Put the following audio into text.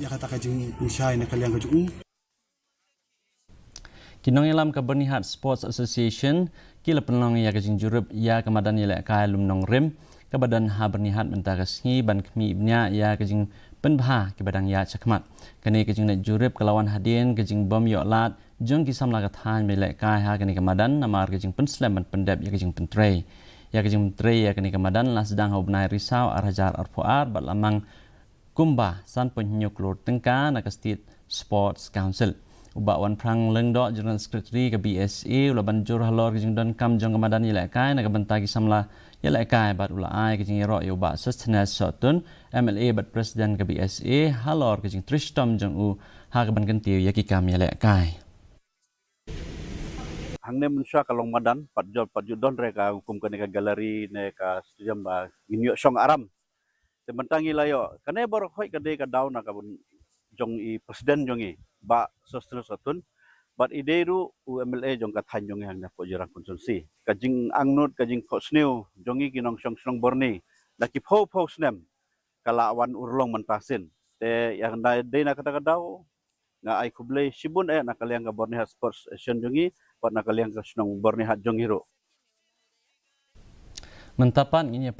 Ya kata kajing usai nak kalian kajung. Kinong ilam ka Bernihat Sports Association kila penong ya kajing jurup ya kamadan ya kai lumnong rim ka badan ha Bernihat mentarasngi ban kmi ibnya ya kajing penbha ke badang ya cakmat kani kajing nak jurup kelawan hadin kajing bom yo lat jong kisam lagathan melek kai ha kani kamadan namar kajing penslam ban pendap ya kajing pentrei ya kajing pentrei ya kani kamadan la sedang hobnai risau arhajar arfuar bat lamang kumba san penyuk lor tengka nak state sports council ubak wan prang lengdok general secretary ke BSA ula banjur halor kijing don kam jong kamadan ilai kai nak bentagi samla ilai kai bat ula ai kijing ro yo ba sustenance sotun MLA bat president ke BSA halor kijing trishtom jong u ha ke ban kentiu ya ki kam ilai kai hangne mensha kalong madan pat judon reka hukum ke neka galeri neka stadium ba ginyo song aram tementangi layo kane bor khoi kade ka down na kabun jong i presiden jong i ba sostre sotun bat ideru UMLA jong ka than jong hang na po jirang konsumsi kajing angnut kajing po snew jong i kinong song borni laki po snem kala wan urlong mentasin te yang dai na kata kadau nga ai kublay sibun na kaliang ka Bernihat Sports Association jong i pat na kaliang ka snong Bernihat jong hiro mentapan ini